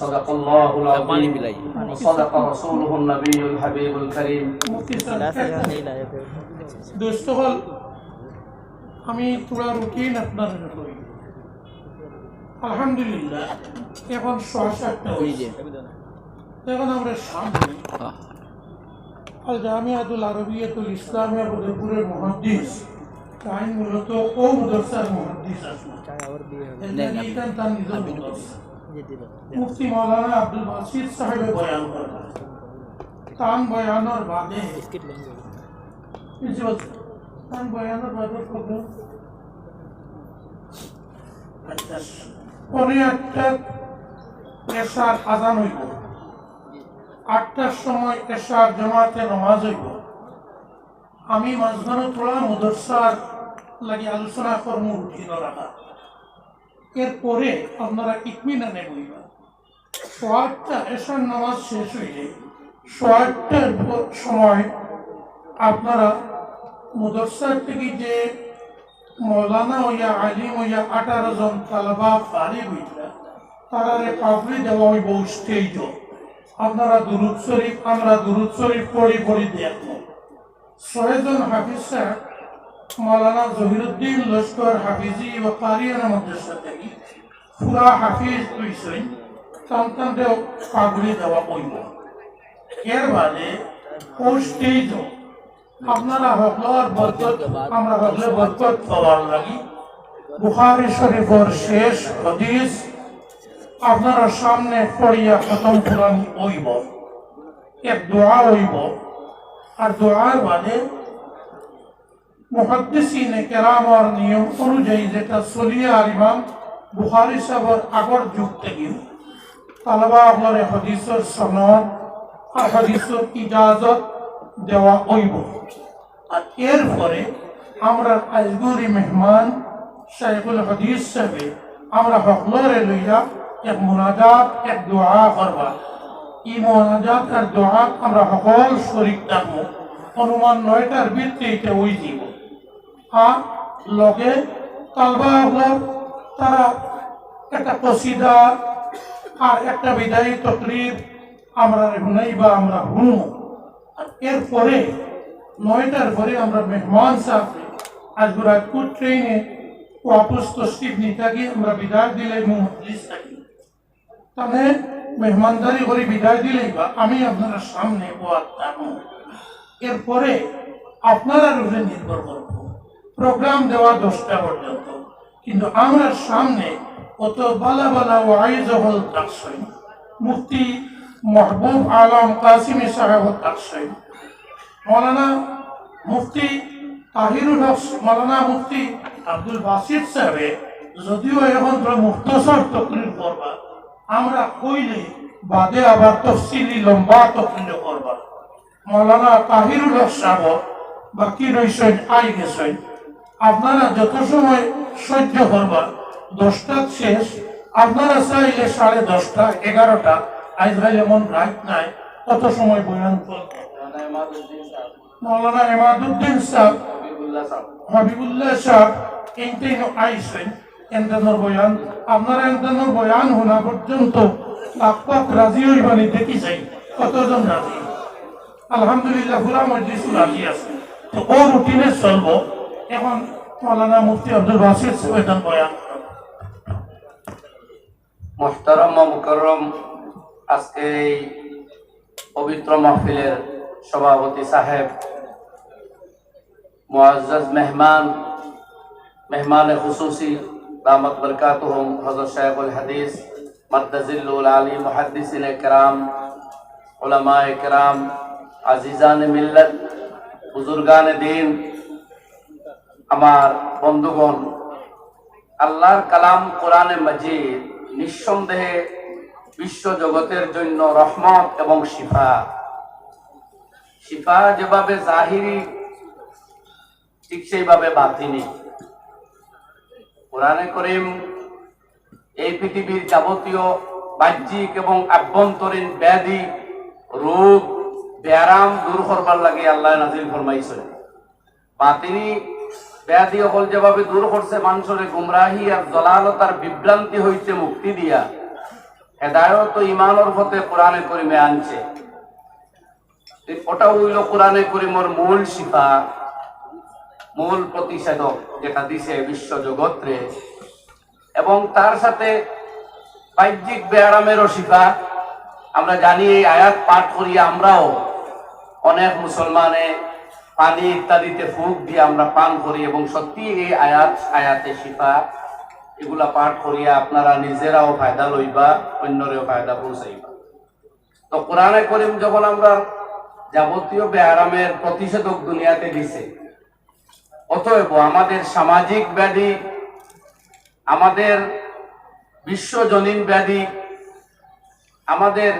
صدق الله العظيم وصدق رسوله النبي الحبيب الكريم दोस्तों আমি তোরা রুটিন আপনার করি আলহামদুলিল্লাহ এখন 7:30 হয়েছে এখন আমরা সামনে আল জামিয়াতুল আরবিয়াতুল ইসলামিয়া বদরপুরের মুহাদ্দিস তাই মূলত ও মুদরসার মুহাদ্দিস আছেন এখান তার নিজের মুফতি মাওলানা আব্দুল বাসিত সাহেবের বয়ান করেন তান বয়ানের বাদে তান বয়ানের বাদে প্রথম পরে একটা এশার আজান হইব 8টার সময় এশার জামাতে নামাজ হইব আমি মাঝখানে তোলা মুদরসার লাগি আলোচনা কর্ম রুটিন রাখা এরপরে আপনারা ইতমিনানে বইবা 8টা এশার নামাজ শেষ হইলে 8টার সময় আপনারা মুদরসার থেকে যে মৌলানা হইয়া আলিম হইয়া 18 জন তালবা ফারিগ হইলা তারারে পাগড়ি দেওয়া হইব স্টেজ আপনারা দুরূদ শরীফ আমরা দুরূদ শরীফ পড়ি দেখব 6 জন হাফিজ সাহেব মৌলানা জহিরুদ্দিন লস্কর হাফিজি ও কারিয়ানা মাদ্রাসা থেকে পুরা হাফিজ হইছেন তান্তানদেও পাগড়ি দেওয়া হইব এর বাদে ও স্টেজ আপনারা হকলার বরকত আমরা হকলে বরকত পাওয়ার লাগি বুখারী শরীফের শেষ হাদিস আপনারা সামনে পড়িয়া খতম কোরআন হইব এক দোয়া হইব আর দোয়ার বাদে মুহাদ্দিসিনে কেরামর নিয়ম অনুযায়ী যেটা চলিয়ে আর ইমাম বুখারী সাহেবের আগর যুগ থেকে তালবা আপনার হাদিসের সনদ আর হাদিসের ইজাজত দেওয়া হইব আর এরপরে আমরা আজগুরি মেহমান শাইখুল হাদিস সাহেব আমরা হকলরে লইয়া এক মুনাজাত এক দোয়া করবা এই মুনাজাত আর দোয়া আমরা সকল শরীক থাকবো অনুমান 9টার ভিত্তিতে ওই দিব আর লগে তালবা আপনার তারা একটা কসিদা আর একটা বিদায়ী তকরির আমরা শুনাইবা আমরা শুনবো আর এরপরে 9টার পরে আমরা মেহমান সাহেব আজ রাজপুত ট্রেনে वापस तशरीफ नीता की আমরা বিদায় দিলে মুহদ্দিস থাকি তবে মেহমানদারি করে বিদায় দিলেই বা আমি আপনাদের সামনে ওয়াজ থাকবো এরপরে আপনারা উপরে নির্ভর করব প্রোগ্রাম দেওয়া 10টা পর্যন্ত কিন্তু আমরা সামনে কত বালা বালা ওয়াইজ হল থাকছেন মুফতি মাহবুব আলম কাসিমি সাহেব থাকছেন মৌলানা মুফতি তাহিরুল হক মৌলানা মুফতি আব্দুল বাসিত সাহেব যদিও এখন মুখতসর তকরির করবা আমরা কইলে বাদে আবার তফসিলি লম্বা তকরির করবা মৌলানা তাহিরুল হক সাহেব বাকি রইছেন আই গেছেন আপনারা যত সময় সহ্য করবা 10টা শেষ আপনারা চাইলে 10:30 11টা আজ ভাই এমন রাত নাই কত সময় বয়ান করবে মৌলানা ইমাদউদ্দিন সাহেব হাবিবুল্লাহ সাহেব এইটাই আইসেন এন্টানোর বয়ান আপনারা এন্টানোর বয়ান শোনা পর্যন্ত লাখ রাজি হইবানি দেখি যাই কতজন রাজি আলহামদুলিল্লাহ পুরা মজলিস রাজি আছে তো ও রুটিনে চলবো এখন মৌলানা মুফতি আব্দুল বাসিত সাহেব বয়ান মুহতারাম ও মুকাররম আজকে এই পবিত্র মাহফিলের সভাপতি সাহেব মুআজ্জাজ মেহমান খুসুসি দামাত বরকাতুহুম হযরত শাইখুল হাদিস মাদ্দাজিল্লুল আলী মুহাদ্দিসিনে কেরাম উলামায়ে কেরাম আজিজানে মিল্লাত বুজুর্গানে দ্বীন আমার বন্ধুগণ আল্লাহর কালাম কোরআনে মাজিদ নিঃসন্দেহে বিশ্ব জগতের জন্য রহমত এবং শিফা যেভাবে জাহিরি ঠিক সেইভাবে বাতিনি কোরআনে করিম এই পৃথিবীর যাবতীয় বাহ্যিক এবং আভ্যন্তরীণ ব্যাধি রোগ ব্যারাম দূর করবার লাগে আল্লাহ নাজিল ফরমাইছেন বাতিনি ব্যাধি হল যেভাবে দূর করছে মানুষের গুমরাহি আর জলালতার বিভ্রান্তি হইতে মুক্তি দিয়া হেদায়ত ও ইমানের পথে কোরআনে করিমে আনছে। ওটা হইল কোরআনে করিমর মূল শিফা, মূল প্রতিষেধক যেটা দিছে বিশ্ব জগৎরে, এবং তার সাথে বাহ্যিক ব্যায়ামেরও শিফা। আমরা জানি এই আয়াত পাঠ করি আমরাও, অনেক মুসলমানে পানি ইত্যাদিতে ফুঁক দিয়ে আমরা পান করি, এবং সত্যি এই আয়াতে শিফা। এগুলা পাঠ করিয়া আপনারা নিজেরাও ফায়দা লইবা, অন্যরেও ফায়দা পৌঁছাইবা। তো কোরআনে করিম যখন আমরা যাবতীয় ব্যায়ামের প্রতিষেধক দুনিয়াতে দিছে, অতএব আমাদের সামাজিক ব্যাধি, আমাদের বিশ্বজনীন ব্যাধি, আমাদের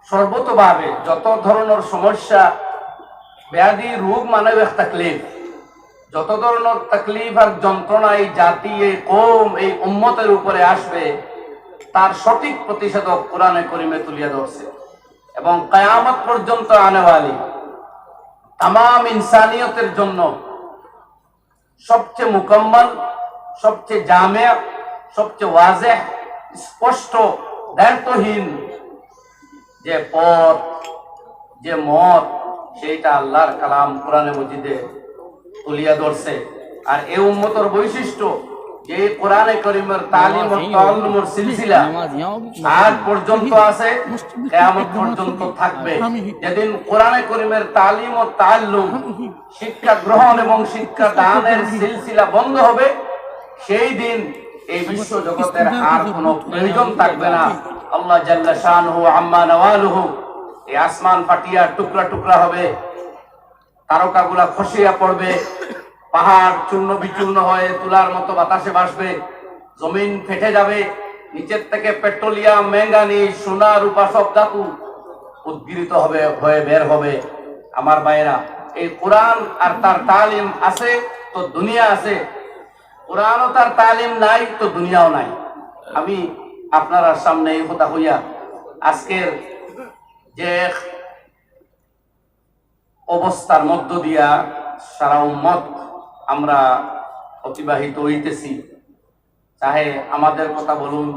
সর্বতভাবে যত ধরনের সমস্যা, ব্যাধি, রোগ মানে তাকলিফ, যত ধরনের তাকলিফ আর যন্ত্রণা এই জাতি, এই কওম, এই উম্মতের উপরে আসবে, তার সঠিক প্রতিষেধক কোরআনে করিমে তুলিয়া ধরছে। এবং কিয়ামত পর্যন্ত আনেওয়ালি তামাম ইনসানিয়তের জন্য সবচেয়ে মুকম্মল, সবচেয়ে জামে, সবচেয়ে ওয়াজেহ, স্পষ্ট, দায়িত্বহীন যে পথ, যে মত, সেইটা আল্লাহর কালাম কোরআনে মজিদে তুলিয়া ধরছে। আর এই উম্মতের বৈশিষ্ট্য যে কোরআনে করিমের তালিম ও তাআল্লুমের সিলসিলা আজ পর্যন্ত আছে, কিয়ামত পর্যন্ত থাকবে। যেদিন কোরআনে করিমের তালিম ও তাআল্লুম, শিক্ষা গ্রহণ এবং শিক্ষা দানের সিলসিলা বন্ধ হবে, সেই দিন এই বিশ্ব জগতের আর কোনো প্রয়োজন থাকবে না। আল্লাহ জাল্লা শানুহু আম্মা নওয়ালুহু, এই আসমান ফাটিয়া টুকরা টুকরা হবে, তারকাগুলা খসিয়া পড়বে, পাহাড় চূর্ণ বিচূর্ণ হয়ে তুলার মতো বাতাসে ভাসবে, জমিন ফেটে যাবে, নিচের থেকে পেট্রোলিয়াম, ম্যাঙ্গানিজ, সোনা, রূপা সব ধাতু উদ্গীরিত হবে, হয়ে বের হবে। আমার ভাইয়েরা, এই কোরআন আর তার তালিম আছে তো দুনিয়া আছে, কোরআন ও তার তালিম নাই তো দুনিয়াও নাই। আমি আপনারা সামনে এই কথা হইয়া আজকের যে অবস্থার মধ্য দিয়া সারা উম্মত আমরা অতিবাহিত হইতেছি, চাহে আমাদের কথা বলুন,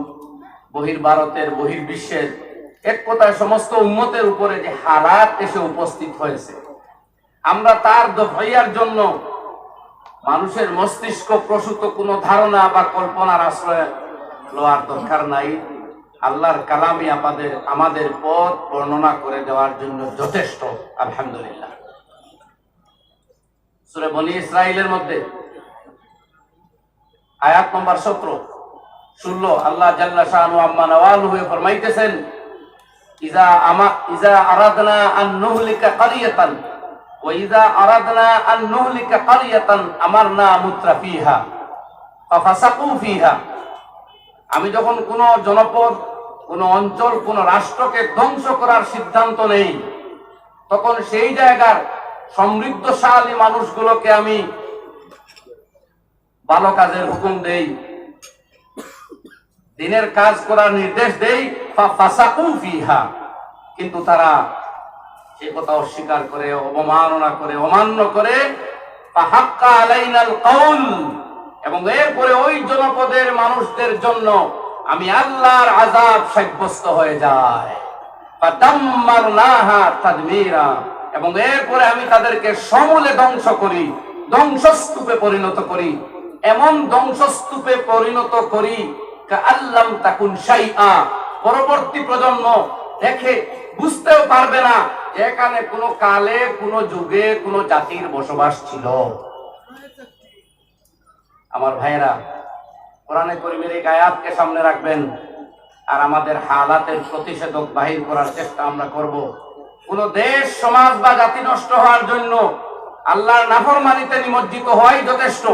বহির্ভারতের, বহির্বিশ্বের, এক কথায় সমস্ত উম্মতের উপরে যে হালাত এসে উপস্থিত হয়েছে, আমরা তার দফাইয়ার জন্য মানুষের মস্তিষ্ক প্রসূত কোনো ধারণা বা কল্পনার আশ্রয় লওয়ার দরকার নাই। আল্লাহর কালামই আমাদের পথ বর্ণনা করে দেওয়ার জন্য যথেষ্ট। আলহামদুলিল্লাহ। সূরা বনী ইসরাঈলের মধ্যে আয়াত নম্বর 17-16 আল্লাহ জাল্লা শানু আম্মা নওয়ালুহু ফরমাইতেছেন, ইজা আরাদনা আন নুহলিকা ক্বরিয়াতান ওয়া ইজা আরাদনা আন নুহলিকা ক্বরিয়াতান আমারনা মুত্রাফিহা ফাফাসাকু ফিহা। আমি যখন কোন জনপদ, কোন অঞ্চল, কোন রাষ্ট্রকে ধ্বংস করার সিদ্ধান্ত নেই, তখন সেই জায়গার সমৃদ্ধশালী মানুষগুলোকে আমি ভালো কাজের হুকুম দেই, দিনের কাজ করার নির্দেশ দেই, ফাসাকু ফিহা, কিন্তু তারা সে কথা অস্বীকার করে, অবমাননা করে, অমান্য করে, ফাহাক্কা আলাইনাল কাউল, এবং এরপরে ওই জনপদের মানুষদের জন্য আমি আল্লাহর আযাব সাব্যস্ত হয়ে যায়। ফাদাম্মারনাহা তাদমীরা, এবং এরপরে আমি তাদেরকে সমূলে ধ্বংস করি, ধ্বংসস্তূপে পরিণত করি, এমন ধ্বংসস্তূপে পরিণত করি কাআল্লাম তাকুন শাইআ, পরবর্তী প্রজন্ম দেখে বুঝতেও পারবে না যে এখানে কোনো কালে, কোনো যুগে, কোনো জাতির বসবাস ছিল। আমার ভাইয়েরা, কোরআনে কারীমের এই আয়াতকে সামনে রাখবেন, আর আমাদের হালাতের প্রতিষেধক বাহির করার চেষ্টা আমরা করব। কোন দেশ, সমাজ বা জাতি নষ্ট হওয়ার জন্য আল্লাহর নাফরমানিতে নিমজ্জিত হওয়াই যথেষ্ট।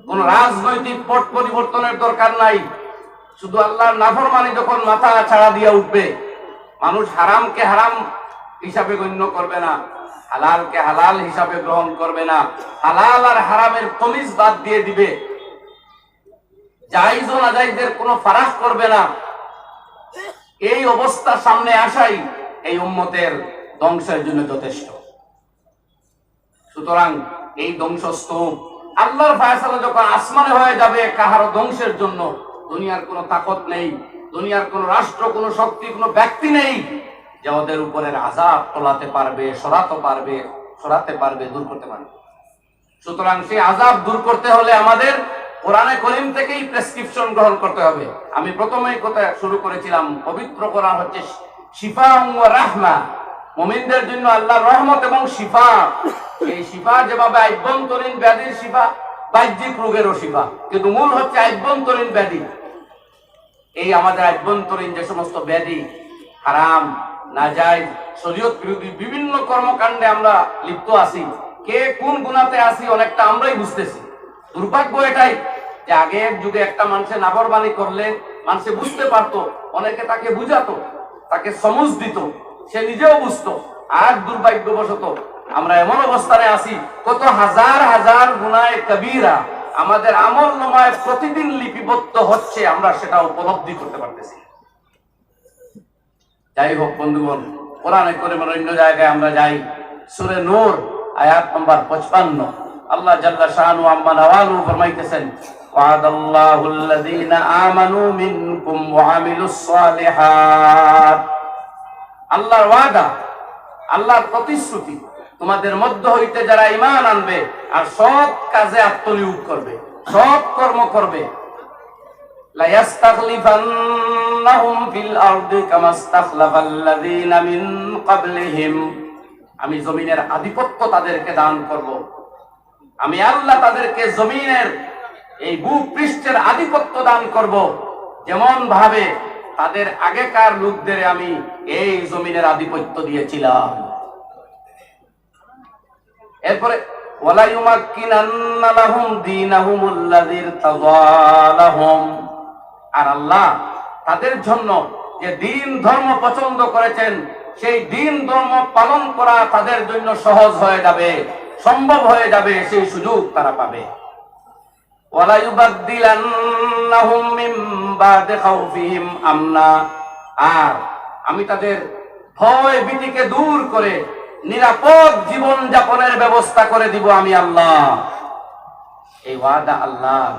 কোন রাজনৈতিক পট পরিবর্তনের দরকার নাই। শুধু আল্লাহর নাফরমানি যখন মাথা ছাড়া দিয়ে উঠবে, মানুষ হারামকে হারাম হিসাবে গণ্য করবে না, হালালকে হালাল হিসাবে গ্রহণ করবে না, হালাল আর হারামের তমিজ বাদ দিয়ে দিবে, জায়েজ ও নাজায়েজের কোনো ফারাক করবে না। এই অবস্থা সামনে আসাই এই উম্মতের ধ্বংসের জন্য যথেষ্ট। সুতরাং এই ধ্বংসস্তূপ আল্লাহর ফায়সালা যখন আসমানে হয়ে যাবে কাহারও ধ্বংসের জন্য, দুনিয়ার কোনো তাকত নেই, দুনিয়ার কোন রাষ্ট্র, কোন শক্তি, কোন ব্যক্তি নেই যে ওদের উপরের আযাব টলাতে পারবে, সরাতে পারবে, দূর করতে পারবে। সুতরাং সেই আযাব দূর করতে হলে আমাদের কোরআনে কারীম থেকেই প্রেসক্রিপশন গ্রহণ করতে হবে। আমি প্রথমেই কথা শুরু করেছিলাম, পবিত্র কোরআন হচ্ছে শিফা ওয়া রাহমা, মুমিনদের জন্য আল্লাহর রহমত এবং শিফা। এই শিফা যেভাবে আভ্যন্তরীণ ব্যাধির শিফা, বাহ্যিক রোগেরও শিফা, কিন্তু মূল হচ্ছে আভ্যন্তরীণ ব্যাধি। এই আমাদের আভ্যন্তরীণ যে সমস্ত ব্যাধি, হারাম, নাজায়েজ, শরীয়ত বিরোধী বিভিন্ন কর্মকাণ্ডে আমরা লিপ্ত আছি, কে কোন গুনাতে আছি অনেকটা আমরাই বুঝতেছি। দুর্ভাগ্য এটাই যে আগের যুগে একটা মানুষের নাফরমানি করলে মানুষে বুঝতে পারতো, অনেকে তাকে বুঝাতো, তাকে সমঝ দিত, সে নিজেও বুঝতো। আজ দুর্ভাগ্যবশত আমরা এমন অবস্থানে আছি, কত হাজার হাজার গুনায়ে কবিরা আমাদের আমল নামায় প্রতিদিন লিপিবদ্ধ হচ্ছে, আমরা সেটা উপলব্ধি করতে পারতেছি। যাই হোক বন্ধুগণ, কোরআনে কারীমের অন্য জায়গায় আমরা যাই, সূরা নূর আয়াত নম্বর 55, আল্লাহ জাল্লা শাআনু আম্মা নাওয়ালু ফরমাইতেছেন, ওয়াদাল্লাহুল লাযীনা আমানু মিনকুম ওয়া আমিলুস সালিহাত। আল্লাহর ওয়াদা, আল্লাহর প্রতিশ্রুতি, তোমাদের মধ্য হইতে যারা ঈমান আনবে আর সৎ কাজে আত্মনিয়োগ করবে, সৎ কর্ম করবে, লা ইয়াস্তাখলিফান্নাহুম ফিল আরদি কামা ইস্তাখলাফাল লাযীনা মিন ক্বাবলিহিম। আমি জমিনের আধিপত্য তাদেরকে দান করব। আমি আল্লাহ তাদেরকে জমিনের এই ভূপৃষ্ঠের আধিপত্য দান করব, যেমন ভাবে তাদের আগেকার লোকদের আমি এই জমিনের আধিপত্য দিয়েছিলাম। এরপরে ওয়ালা ইউমাক্কিনান্না লাহুম দীনাহুমুল্লাযী ইরতাযা লাহুম, আর আল্লাহ তাদের জন্য যে দ্বীন ধর্ম পছন্দ করেছেন সেই দ্বীন ধর্ম পালন করা তাদের জন্য সহজ হয়ে যাবে, সম্ভব হয়ে যাবে, সেই সুযোগ তারা পাবে। ওয়ালা ইউবাদদিলান্নাহুম মিন বাদি খাউফিহিম আমনা, আর আমি তাদের ভয় ভীতিকে দূর করে নিরাপদ জীবন যাপনের ব্যবস্থা করে দিব আমি আল্লাহ। এই ওয়াদা আল্লাহ।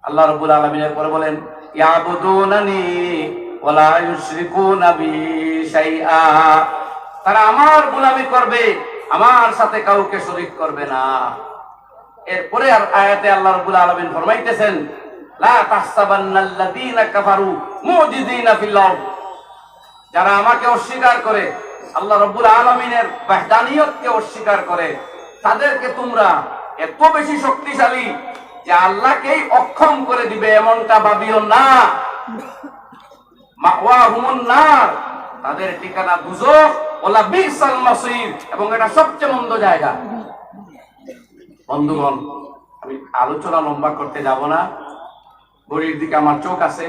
আল্লাহ রাব্বুল আলামিনের পরে বলেন, ইয়াবুদুনানি ওয়া লা ইউশরিকুনা বি শাইআ, তারা আমার গোলামি করবে, আমার সাথে কাউকে শরীক করবে না। এরপরে আর আয়াতে আল্লাহ রাব্বুল আলামিন ফরমাইতেছেন, লা তাহসাবান্নাল্লাযীনা কাফারু মুজিদিনা ফিল আরদ, যারা আমাকে অস্বীকার করে, আল্লাহ রাব্বুল আলামিনের ওয়াহদানিয়তকে অস্বীকার করে, তাদেরকে তোমরা এত বেশি শক্তিশালী যে আল্লাহকেই অক্ষম করে দিবে এমনটা ভাবিও না। মাওয়াহুমুন নার, তাদের ঠিকানা দুজখ, ওয়ালা বিসাল মাসীর, এবং এটা সবচেয়ে মন্দ জায়গা। বন্ধুগণ, আমি আলোচনা লম্বা করতে যাব না, ঘড়ির দিকে আমার চোখ আছে।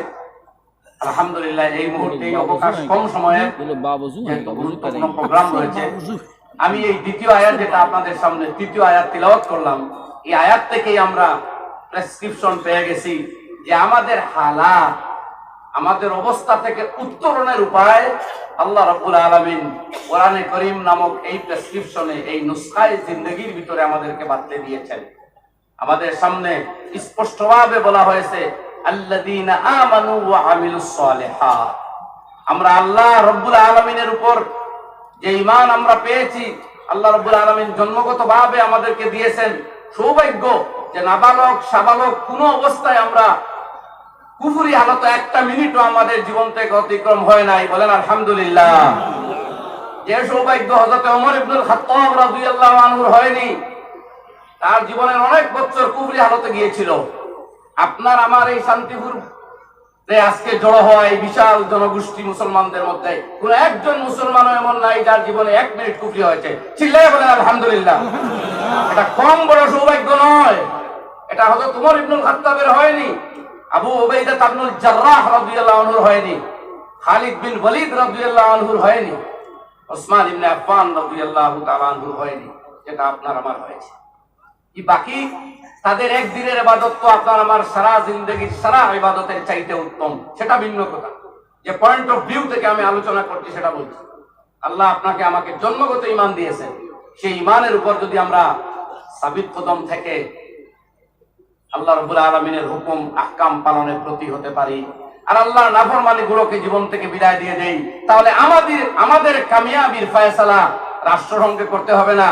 আলহামদুলিল্লাহ এই মুহূর্তে এই অবকাশ কম সময়ে গুরুত্বপূর্ণ প্রোগ্রাম রয়েছে। আমি এই দ্বিতীয় আয়াত, যেটা আপনাদের সামনে তৃতীয় আয়াত তিলাওয়াত করলাম, এই আয়াত থেকেই আমরা প্রেসক্রিপশন পেয়ে গেছি যে আমাদের হালাত, আমাদের অবস্থা থেকে উত্তরণের উপায় আল্লাহ রাব্বুল আলামিন কোরআনে কারীম নামক এই প্রেসক্রিপশনে, এই নুসখায়ে জিন্দেগির ভিতরে আমাদেরকে বাতলে দিয়েছেন। আমাদের সামনে স্পষ্টভাবে বলা হয়েছে, আল্লাযীনা আমানু ওয়া আমিলুস সালিহাত। আমরা আল্লাহ রাব্বুল আলামিনের উপর যে ঈমান আমরা পেয়েছি, আল্লাহ রাব্বুল আলামিন জন্মগতভাবে আমাদেরকে দিয়েছেন। সৌভাগ্য যে নাবালক সাবালক কোনো অবস্থায় আমরা কুফরি হালতে একটা মিনিটও আমাদের জীবন থেকে অতিক্রম হয় নাই, বলেন আলহামদুলিল্লাহ। যে সৌভাগ্য হযরত ওমর ইবনুল খাত্তাব রাদিয়াল্লাহু আনহুর হয়নি, তার জীবনের অনেক বছর কুফরি হালতে গিয়েছিল। আপনার আমার এই শান্তিপুর আজকে জড়ো হওয়া এই বিশাল জনগোষ্ঠী মুসলমানদের মধ্যে কোন একজন মুসলমানও এমন নাই যার জীবনে 1 মিনিট কুফরি হয়েছে। চিল্লায়ে বলেন আলহামদুলিল্লাহ। এটা কম বড় সৌভাগ্য নয়, এটা হযরত ওমর ইবনুল খাত্তাবের হয়নি, আবু উবাইদা ইবনুল জাররাহ রাদিয়াল্লাহু আনহুর হয়নি, খালিদ বিন ওয়ালিদ রাদিয়াল্লাহু আনহুর হয়নি, ওসমান ইবনে আফফান রাদিয়াল্লাহু তাআলা আনহুর হয়নি, যেটা আপনার আমার হয়েছে। কি বাকি তাদের একদিনের ইবাদত তো আপনার আমার সারা জিন্দেগির সারা ইবাদতের চাইতে উত্তম, সেটা ভিন্ন কথা। যে পয়েন্ট অফ ভিউ থেকে আমি আলোচনা করছি সেটা বলছি। আল্লাহ আপনাকে আমাকে জন্মগত ঈমান দিয়েছেন, সেই ঈমানের উপর যদি আমরা সাবিত কদম থেকে আল্লাহ রাব্বুল আলামিনের হুকুম আহকাম পালনের প্রতি হতে পারি, আর আল্লাহর নাফরমানি গুলোকে জীবন থেকে বিদায় দিয়ে দেই, তাহলে আমাদের কামিয়াবির ফয়সালা রাষ্ট্রসংঘে করতে হবে না,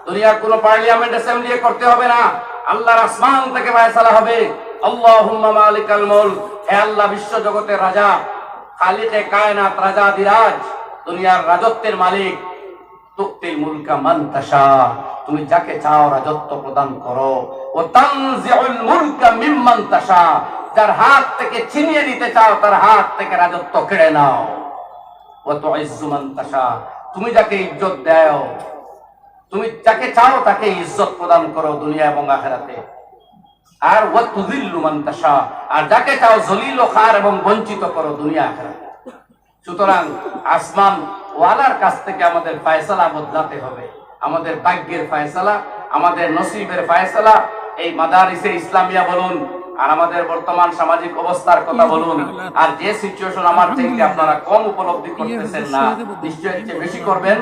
দুনিয়ার কোন পার্লামেন্ট অ্যাসেম্বলি করতে হবে না, আল্লাহর আসমান থেকে ফয়সালা হবে। আল্লাহুম্মা মালিকাল মুলক, হে আল্লাহ বিশ্ব জগতের রাজা, খালিকে কায়নাত, রাজাধিরাজ, দুনিয়ার রাজত্বের মালিক, তুক্তিল মুলকা মান তাশা, তুমি যাকে চাও রাজত্ব প্রদান করো। ও তানজিউল মুলকা মিম্মান তাশা, যার হাত থেকে ছিনিয়ে নিতে চাও তার হাত থেকে রাজত্ব কেড়ে নাও। ও তুইজ্জু মান তাশা, তুমি যাকে ইজ্জত দাও, তুমি যাকে চাও তাকে ইজ্জত প্রদান করো দুনিয়া এবং আখিরাতে। আর ও তুযিল্লু মান তাশা, আর যাকে চাও জলিল ও খার এবং বঞ্চিত করো দুনিয়া আখিরাতে। সুতরাং আসমান ওয়ালার কাছ থেকে আমাদের ফয়সালা বদলাতে হবে, আমাদের ভাগ্যের ফয়সালা, আমাদের নসিবের ফয়সালা। এই মাদারিসে ইসলামিয়া বলুন, আর আমাদের বর্তমান সামাজিক অবস্থার কথা বলুন, আর যে সিচুয়েশন আমার থেকে আপনারা কম উপলব্ধি করতেছেন না, নিশ্চয়ই চেয়ে বেশি করবেন,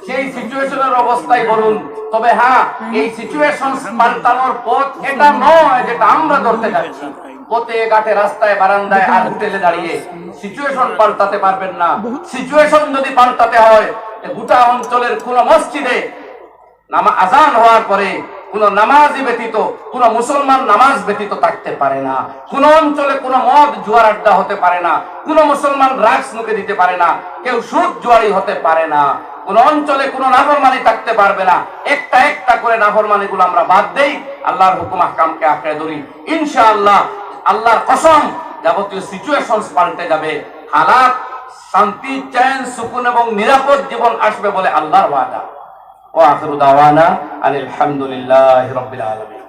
সেই সিচুয়েশনের অবস্থায় বলুন। তবে হ্যাঁ, এই সিচুয়েশন পাল্টানোর পথ এটা নয় যেটা আমরা ধরতে যাচ্ছি। পথে ঘাটে, রাস্তায়, বারান্দায় আর হোটেলে দাঁড়িয়ে সিচুয়েশন পাল্টাতে পারবেন না। সিচুয়েশন যদি পাল্টাতে হয়, গোটা অঞ্চলের কোন মসজিদে আজান হওয়ার পরে কোন নামাজি ব্যতীত, কোন মুসলমান নামাজ ব্যতীত থাকতে পারে না। কোন অঞ্চলে কোন মদ জুয়ার আড্ডা হতে পারে না, কোন মুসলমান ড্রাগস মুখে দিতে পারে না, কেউ সুদ জুয়ারি হতে পারে না, কোন অঞ্চলে কোন নাফরমানি থাকতে পারবে না। একটা একটা করে নাফরমানি গুলো আমরা বাদ দেই, আল্লাহর হুকুম আহকামকে আঁকড়ে ধরি, ইনশাআল্লাহ আল্লাহর কসম যাবতীয় সিচুয়েশনস পাল্টে যাবে, হালাত, শান্তি, চैन, সুকুন এবং নিরাপদ জীবন আসবে বলে আল্লাহর ওয়াদা। ওয়া আখিরু দাওয়ানা আলহামদুলিল্লাহি রাব্বিল আলামিন।